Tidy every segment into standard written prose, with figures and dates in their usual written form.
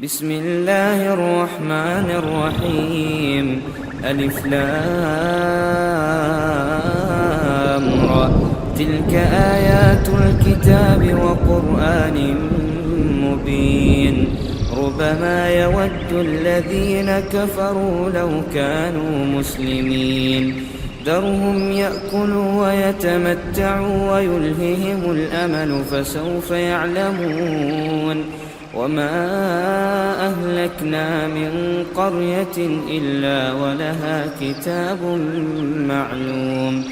بسم الله الرحمن الرحيم. ألف لام را. تلك آيات الكتاب وقرآن مبين. ربما يود الذين كفروا لو كانوا مسلمين. ذرهم يأكلوا ويتمتعوا ويلههم الأمل فسوف يعلمون. وما أهلكنا من قرية إلا ولها كتاب معلوم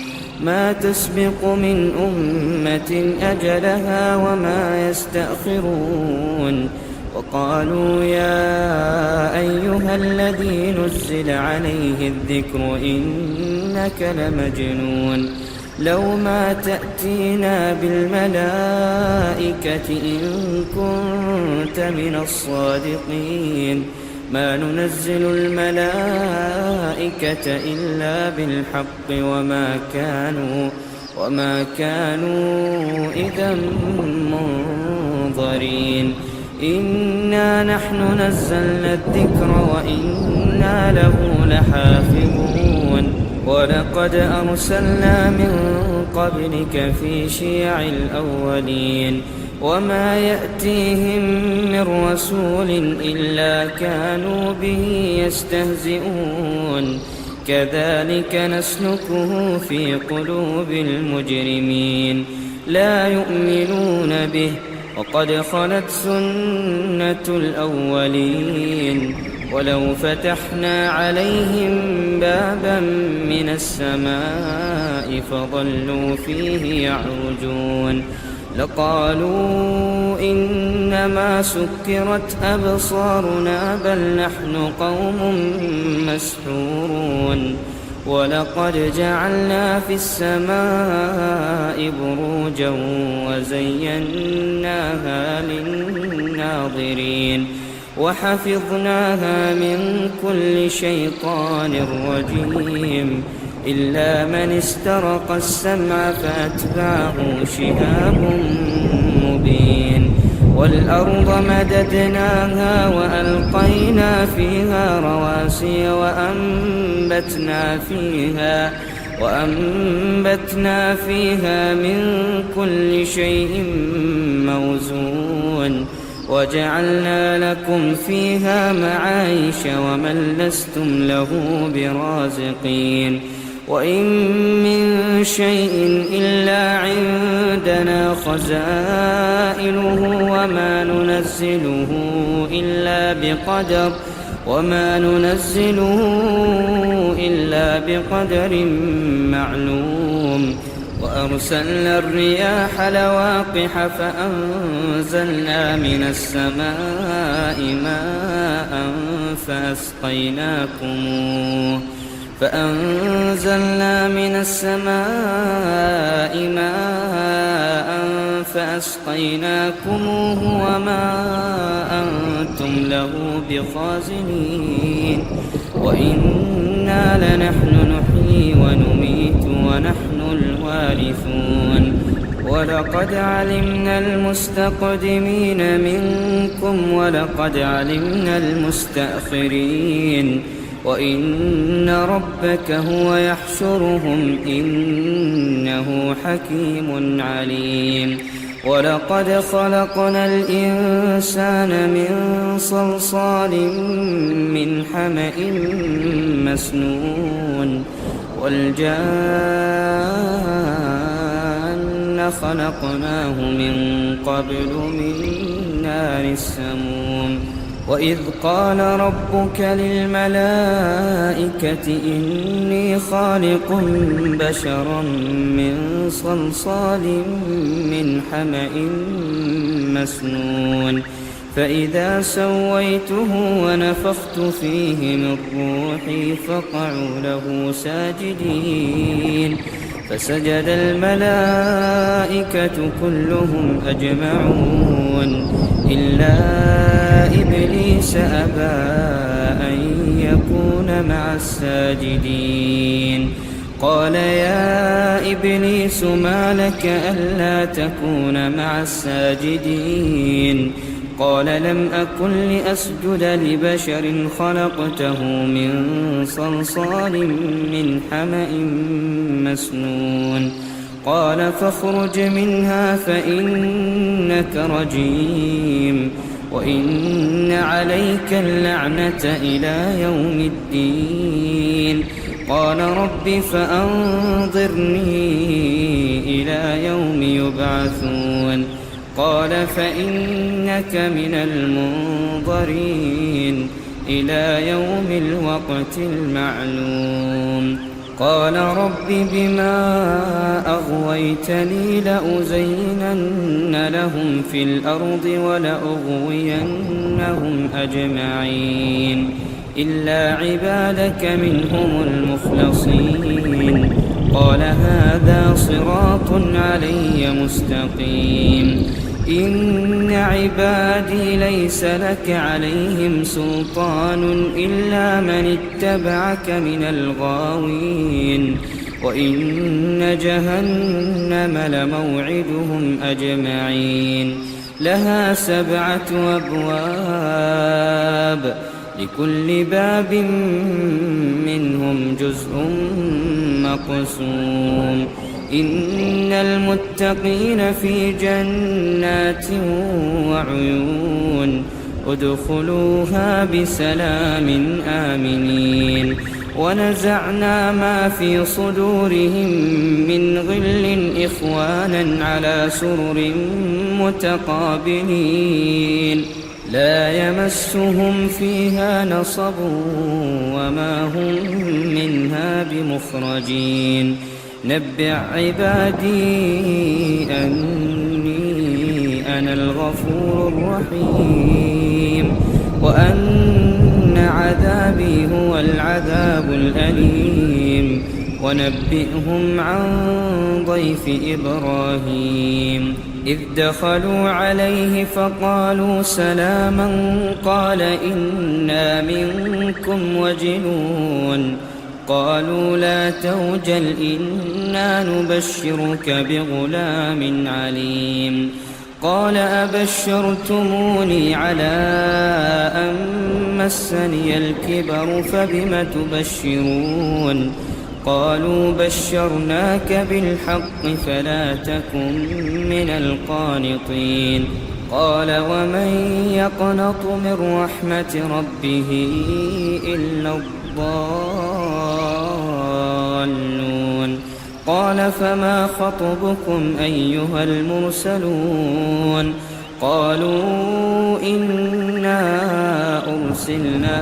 ما تسبق من أمة أجلها وما يستأخرون. وقالوا يا أيها الذي نزل عليه الذكر إنك لمجنون لو ما تأتينا بالملائكة إن كنت من الصادقين. ما ننزل الملائكة إلا بالحق وما كانوا إذا منظرين. إنا نحن نزلنا الذكر وإنا له لحافظون. ولقد أرسلنا من قبلك في شيع الأولين وما يأتيهم من رسول إلا كانوا به يستهزئون. كذلك نسلكه في قلوب المجرمين لا يؤمنون به وقد خلت سنة الأولين. ولو فتحنا عليهم بابا من السماء فظلوا فيه يعرجون لقالوا إنما سكرت أبصارنا بل نحن قوم مسحورون. ولقد جعلنا في السماء بروجا وزيناها للناظرين وحفظناها من كل شيطان رجيم إلا من استرق السمع فأتبعه شهاب مبين. والأرض مددناها وألقينا فيها رواسي وأنبتنا فيها من كل شيء موزون. وجعلنا لكم فيها معايش ومن لستم له برازقين. وإن من شيء إلا عندنا خزائنه وما ننزله إلا بقدر معلوم. وأرسلنا الرياح لواقح فأنزلنا من السماء ماء فأسقيناكموه وما أنتم له بخازنين. وإنا لنحن نحيي ونميت ونحن الوارثون. ولقد علمنا المستقدمين منكم ولقد علمنا المستأخرين. وإن ربك هو يحشرهم إنه حكيم عليم. ولقد خلقنا الإنسان من صلصال من حمأ مسنون. والجان خلقناه من قبل من نار السموم. وإذ قال ربك للملائكة إني خالق بشرا من صلصال من حمأ مسنون. فإذا سويته ونفخت فيه من روحي فقعوا له ساجدين. فسجد الملائكة كلهم أجمعون إلا إبليس أبى أن يكون مع الساجدين. قال يا إبليس ما لك ألا تكون مع الساجدين؟ قال لم أكن لأسجد لبشر خلقته من صلصال من حمأ مسنون قال فاخرج منها فإنك رجيم وإن عليك اللعنة إلى يوم الدين قال رب فأنظرني إلى يوم يبعثون قال فإنك من المنظرين إلى يوم الوقت المعلوم قال رب بما أغويتني لأزينن لهم في الأرض ولأغوينهم أجمعين إلا عبادك منهم المخلصين قال هذا صراط علي مستقيم إن عبادي ليس لك عليهم سلطان إلا من اتبعك من الغاوين وإن جهنم لموعدهم أجمعين لها 7 أبواب لكل باب منهم جزء مقسوم إن المتقين في جنات وعيون ادخلوها بسلام آمنين ونزعنا ما في صدورهم من غل إخوانا على سرر متقابلين لا يمسهم فيها نصب وما هم منها بمخرجين نبئ عبادي أني أنا الغفور الرحيم وأن عذابي هو العذاب الأليم ونبئهم عن ضيف إبراهيم إذ دخلوا عليه فقالوا سلاما قال إنا منكم وجلون قالوا لا توجل إنا نبشرك بغلام عليم قال أبشرتموني على أن مسني الكبر فبم تبشرون قالوا بشرناك بالحق فلا تكن من القانطين قال ومن يقنط من رحمة ربه إلا الضالون قال فما خطبكم أيها المرسلون قالوا إنا أرسلنا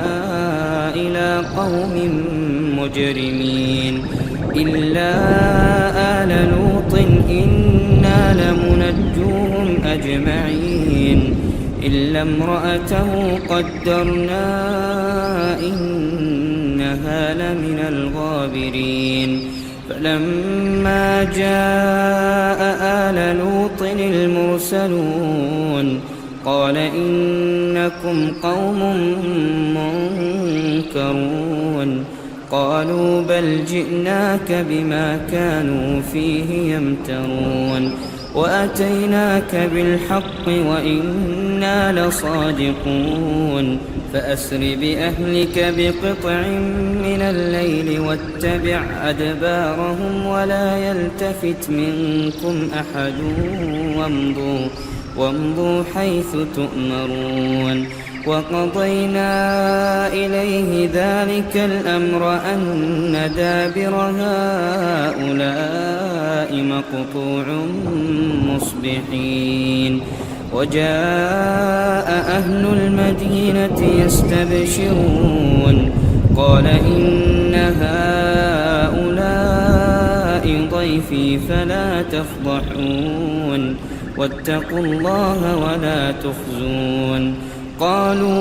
إلى قوم مجرمين إلا آل لوط إنا لمنجوهم أجمعين إلا امرأته قدرنا إنها لمن الغابرين فلما جاء آل لوط المرسلون قال إنكم قوم منكرون قالوا بل جئناك بما كانوا فيه يمترون وأتيناك بالحق وإنا لصادقون فأسر بأهلك بقطع من الليل واتبع أدبارهم ولا يلتفت منكم أحد وامضوا حيث تؤمرون وقضينا إليه ذلك الأمر أن دابر هؤلاء مقطوع مصبحين وجاء أهل المدينة يستبشرون قال إن هؤلاء ضيفي فلا تفضحون واتقوا الله ولا تخزون قالوا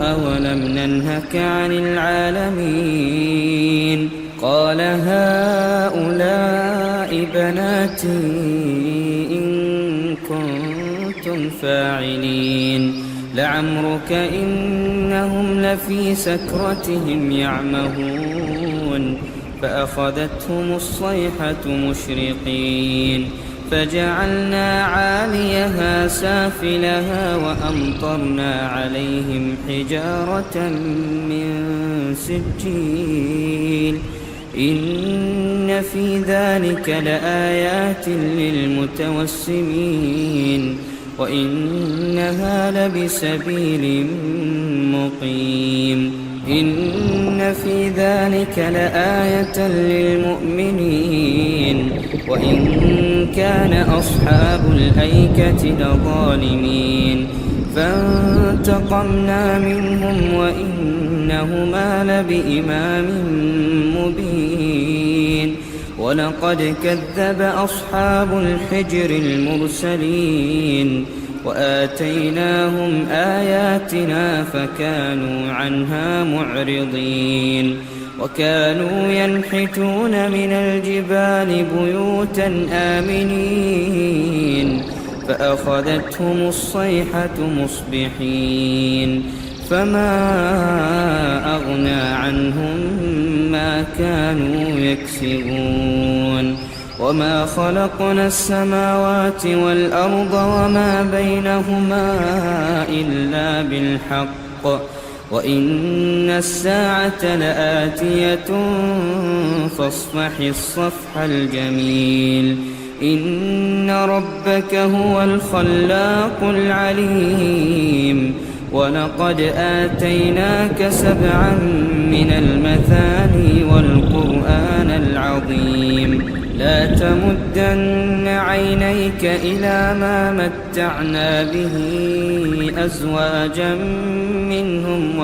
أولم ننهك عن العالمين قال هؤلاء بناتي إن كنتم فاعلين لعمرك إنهم لفي سكرتهم يعمهون فأخذتهم الصيحة مشرقين فجعلنا عاليها سافلها وأمطرنا عليهم حجارة من سجيل إن في ذلك لآيات للمتوسمين وإنها لبسبيل مقيم إن في ذلك لآية للمؤمنين وإن كان أصحاب الأيكة لظالمين فانتقمنا منهم وإنهما لبإمام مبين ولقد كذب أصحاب الحجر المرسلين وآتيناهم آياتنا فكانوا عنها معرضين وكانوا ينحتون من الجبال بيوتا آمنين فأخذتهم الصيحة مصبحين فما أغنى عنهم ما كانوا يكسبون وما خلقنا السماوات والأرض وما بينهما إلا بالحق وإن الساعة لآتية فاصفح الصفح الجميل إن ربك هو الخلاق العليم ولقد آتيناك 7 من المثاني والقرآن العظيم لا تمدن عينيك إلى ما متعنا به أزواجا منهم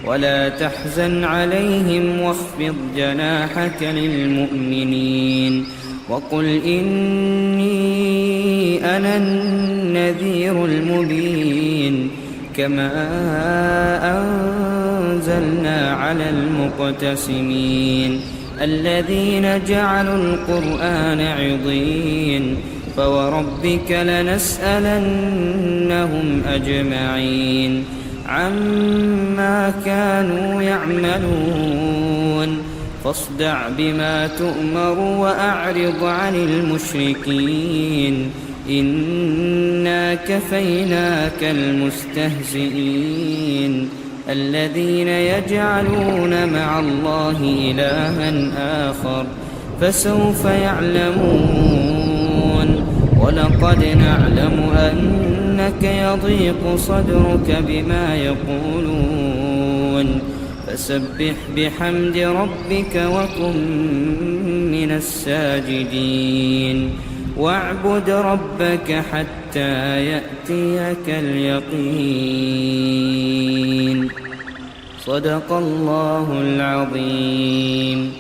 ولا تحزن عليهم واخفض جناحك للمؤمنين وقل إني أنا النذير المبين كما أنزلنا على المقتسمين الذين جعلوا القرآن عضين فوربك لنسألنهم أجمعين عما كانوا يعملون فاصدع بما تؤمر وأعرض عن المشركين إنا كفيناك المستهزئين الذين يجعلون مع الله إلها آخر فسوف يعلمون ولقد نعلم أنك يضيق صدرك بما يقولون فسبح بحمد ربك وكن من الساجدين واعبد ربك حتى يأتيك اليقين صدق الله العظيم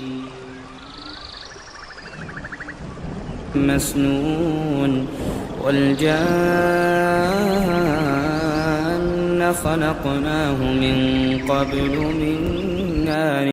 مسنون والجان خلقناه من قبل من نار